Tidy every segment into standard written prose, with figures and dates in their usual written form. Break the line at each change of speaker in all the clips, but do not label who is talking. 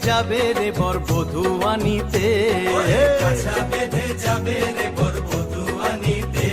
যাবে রে বর বধূ আনিতে,
কাছা বেঁধে যাবে রে বর বধূ আনিতে।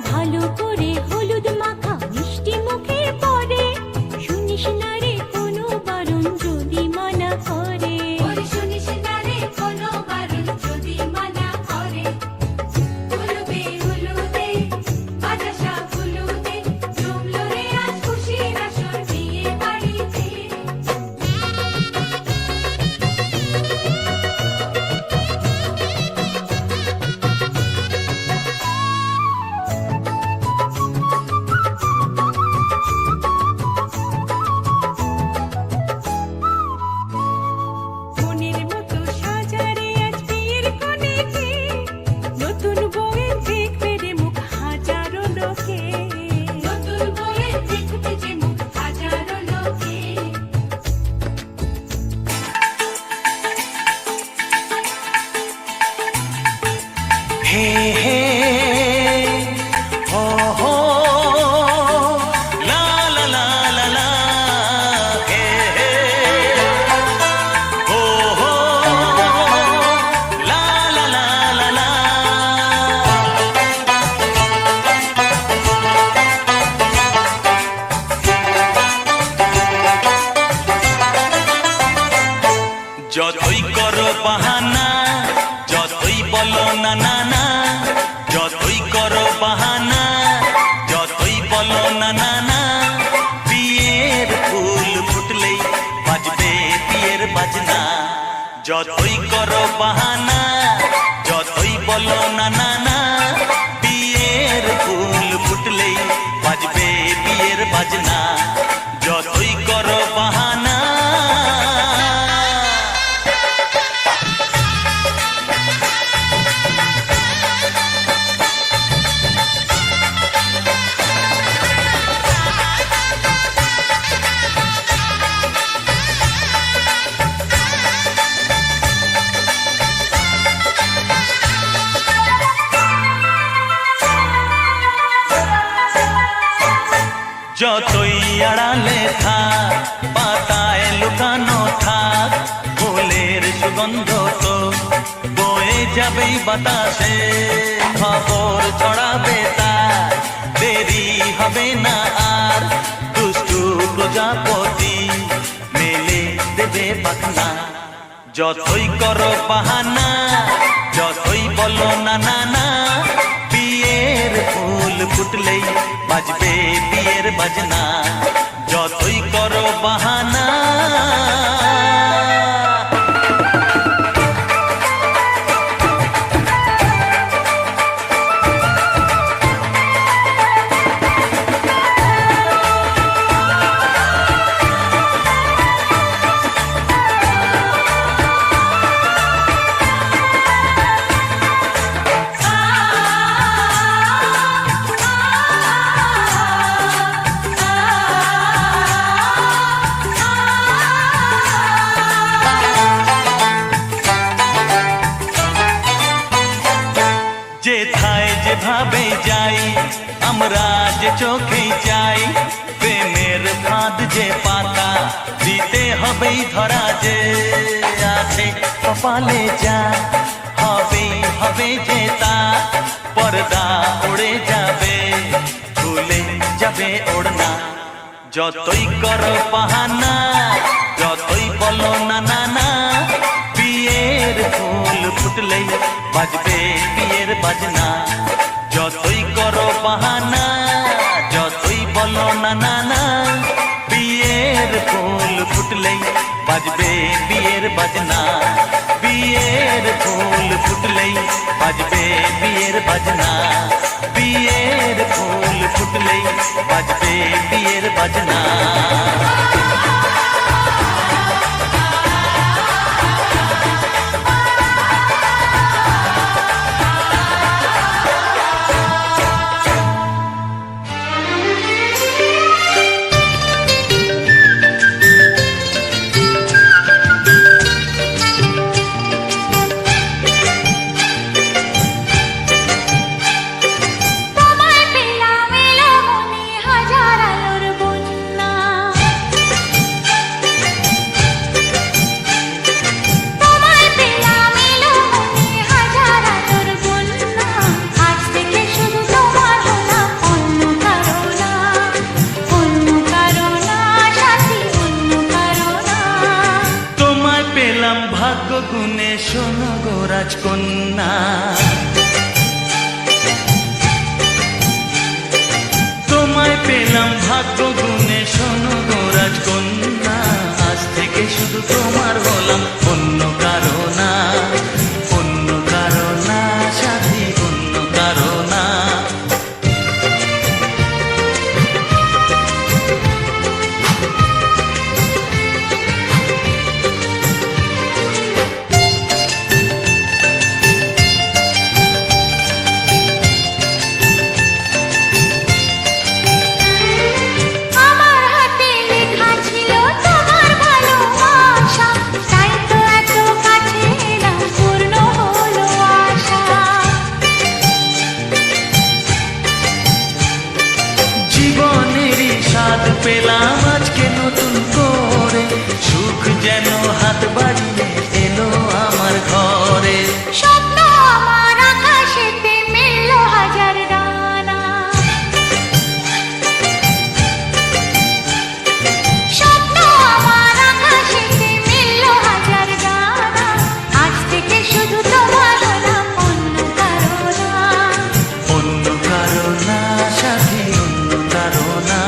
ভালো করে হলুদ মাখা মিষ্টি মুখে পরে, শুনিস না রে কোনো বারণ যদি মানা করে, শুনিস না রে কোনো বারণ যদি মানা করে। হলুদে হলুদে বাতাসা হলুদে, জমলো রে আজ খুশির আসর বিয়ে বাড়িতে।
হে হে হো হো লা লা লা লা লা, হে হে হো হো লা লা লা লা লা। যতই করো বাহানা, যতই বলো না না না, যতই করো বাহানা, যতই বলো না না না, বিয়ের ফুল ফুটলেই বাজবে বিয়ের বাজনা। যতই করো বাহানা, যতই বলো না না না, বিয়ের ফুল ফুটলেই বাজবে বিয়ের বাজনা। যতই করো বাহানা। যতই আড়ালে থাক, পাতায় লুকানো থাক, ফুলের সুগন্ধ তো বয়ে যাবেই বাতাসে। খবর ছড়াবে তার, দেরি হবে না আর, দুষ্টু প্রজাপতি মেলে দেবে পাখনা। যতই করো বাহানা, যতই বলো না না না, বিয়ের ফুল ফুটলেই বাজবে বিয়ের বাজনা। যতই করো বাহানা। আমরা যে চোখেই চাই প্রেমের ফাঁদ যে পাতা দিতে হবেই ধরা যে আছে কপালে যা হবেই হবে যে তা পর্দা উড়ে যাবে ভুলে যাবে ওড়না যতই করো বাহানা যতই বলো না না না বিয়ের ফুল ফুটলেই বাজবে বিয়ের বাজনা যতই করো বাহানা যতই বলো না না না বিয়ের ফুল ফুটলেই বাজবে বিয়ের বাজনা বিয়ের ফুল ফুটলেই বাজবে বিয়ের বাজনা বিয়ের ফুল ফুটলেই বাজবে বিয়ের বাজনা
তোমায় পেলাম এলো মনে হাজার আলোর বন্যা তোমায় পেলাম এলো মনে হাজার আলোর বন্যা আজ থেকে শুধু তোমার হলাম অন্য কারো না সাথী অন্য কারো না
তোমায় পেলাম ভাগ্য গুণে শোনো গো রাজকন্যা তোমায় পেলাম ভাগ্য গুণে শোনো গো রাজকন্যা আজ থেকে শুধু তোমার হলাম অন্য কারো না সাথী অন্য কারো না
আমার হাতে লেখা ছিল তোমার ভালোবাসা তাই তো এত কাছে এলাম পূর্ণ হলো আশা
জীবনেরই স্বাদ পেলাম আজকে নতুন করে সুখ যেন হাত বাড়িয়ে এলো আমার ঘরে
স্বপ্ন আমার আকাশেতে মেললো হাজার ডানা স্বপ্ন আমার আকাশেতে মেললো হাজার ডানা আজ থেকে শুধু তোমার হলাম অন্য কারো না
সাথী অন্য কারো না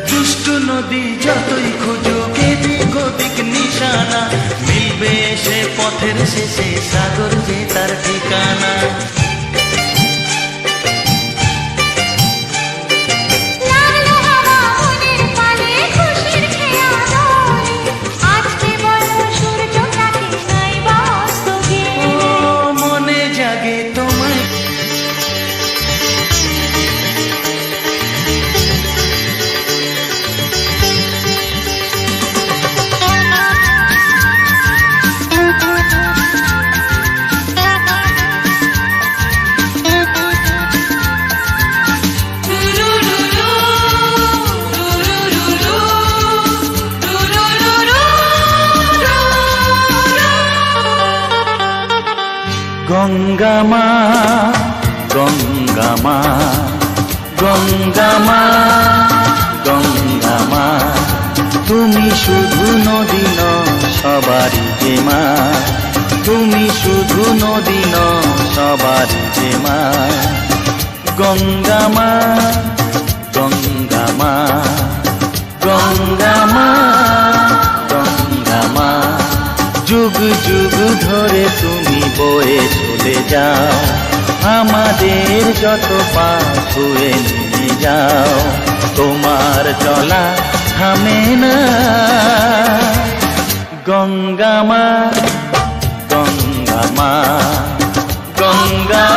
দুষ্টু নদী যতই খুঁজুক এদিক ওদিক নিশানা মিলবে সে পথের শেষে সাগর যে তার ঠিকানা
লাগলো হাওয়া মনের পালে খুশির খেয়া দোলে আজকে বলো সূর্যটাকে নাই বা অস্ত
ও
গেলে
মনে জাগে তোমায় গঙ্গা মা গঙ্গা মা গঙ্গা মা গঙ্গা মা তুমি শুধু নদী নও সবারই যে মা তুমি শুধু নদী নও সবারই যে মা গঙ্গা মা গঙ্গা মা গঙ্গা মা গঙ্গা মা যুগ যুগ ধরে তুমি বয়ে চলে যাও আমাদের যত পাপ ধুয়ে নিয়ে যাও তোমার চলা থামে না গঙ্গা মা গঙ্গা মা গঙ্গা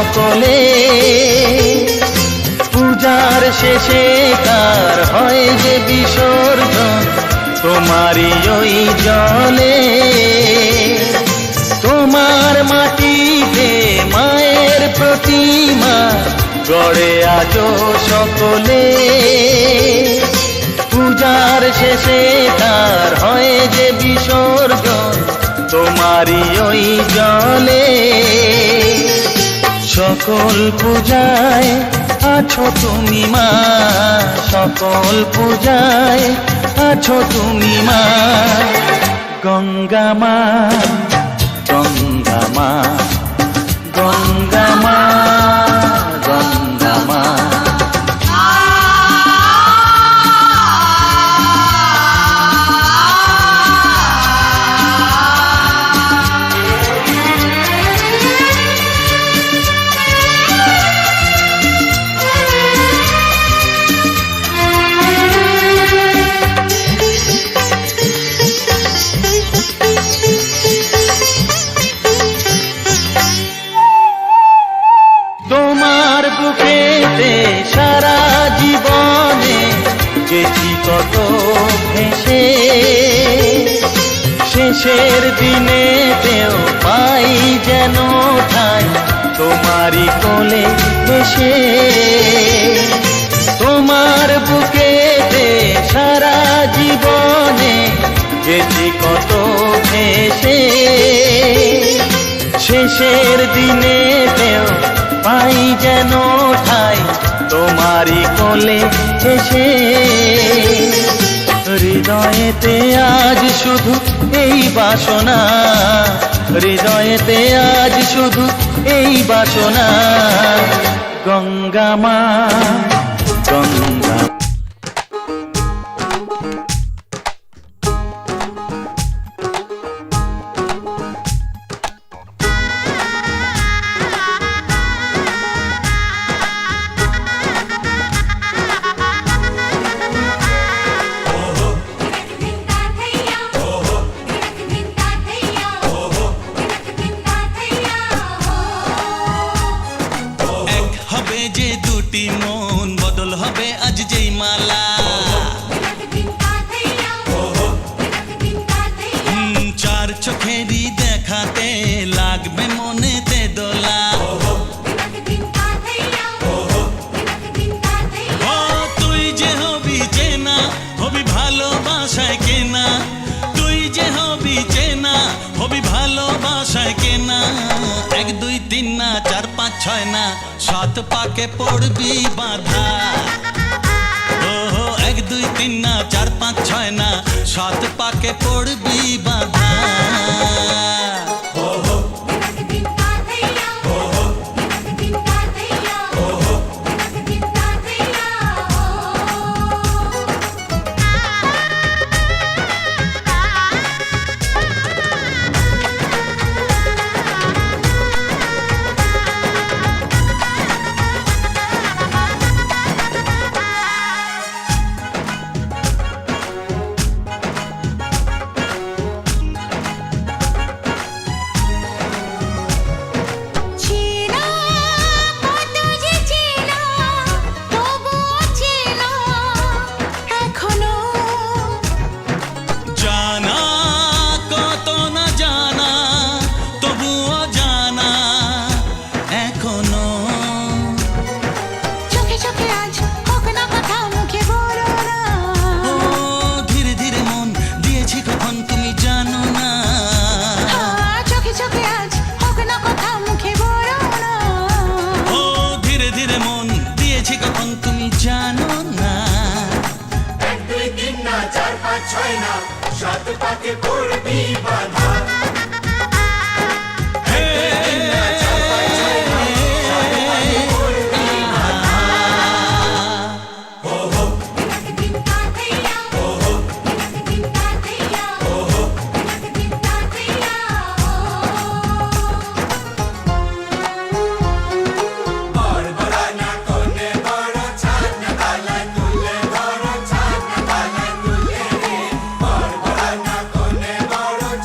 সকলে পূজার শেষে কার হয় যে বিসর্জন তোমারই ওই জলে তোমার মাটিতে মায়ের প্রতিমা গড়ে আজো সকলে পূজার শেষে তার হয় যে বিসর্জন তোমারই ওই জলে সকল পূজায় আছো তুমি মা সকল পূজায় আছো তুমি মা গঙ্গা মা গঙ্গা মা গঙ্গা মা গঙ্গা মা তোমার বুকেতে সারা জীবনে গেছি কত ভেসে শেষের দিনেতেও পাই যেন ঠাই তোমারই কোলে এসে তোমার বুকেতে সারা জীবনে গেছি কত ভেসে শেষের দিনেতেও পাই যেন ঠাই তোমারই কোলে এসে হৃদয়েতে আজ শুধু এই বাসনা হৃদয়েতে আজ শুধু এই বাসনা গঙ্গা মা গঙ্গা
যে দুটি মন বদল হবে আজ যেই মালা চার চোখেরই দেখাতে লাগবে মনেতে দোলা ও তুই যে হবি চেনা হবি ভালোবাসায় কেনা তুই যে হবি চেনা হবি ভালোবাসায় কেনা 1 2 3 না 4 5 6 না 7 পাকে পড়বি বাঁধা ও 1 2 3 না 4 5 6 না 7 পাকে পড়বি বাঁধা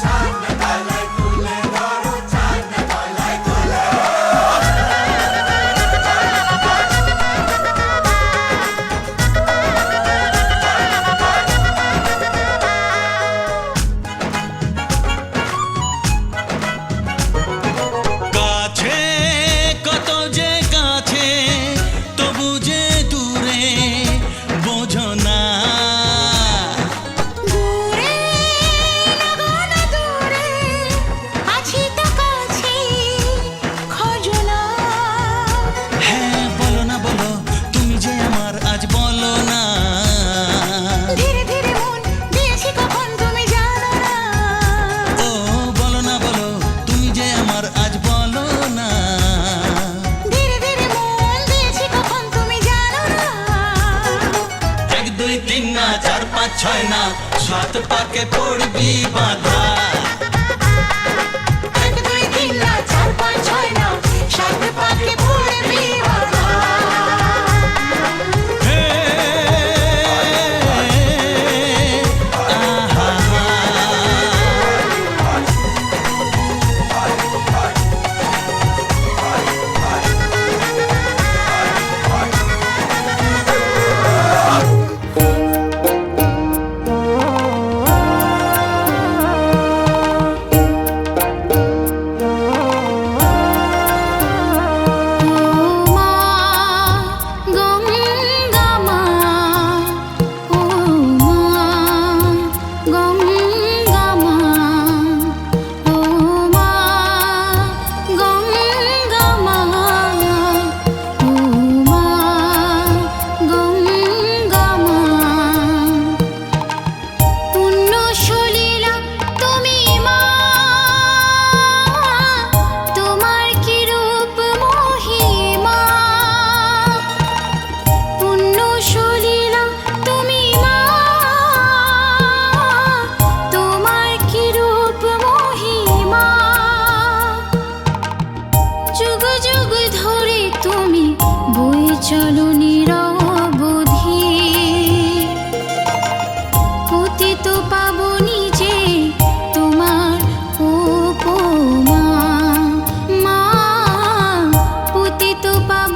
ছাড়
ছয় না, সাত পাকে পড়বি বাধা।
1 2 3 না 4 5 6 না 7 পাকে পড়বি বাধা।
হে, আহা,
মা গঙ্গা মা, ও মা গঙ্গা মা, ও মা গঙ্গা মা, ও মা গঙ্গা মা। পুণ্য সলীলা তুমি মা, তোমার কি রূপ মহিমা। পুণ্য সলীলা তুমি মা, তোমার কি রূপ মহিমা। যুগ যুগ ধরে তুমি বয়ে চলো নিরবধি, পতিত পাবনি যে তোমার উপমা। মা পতিত পাবনি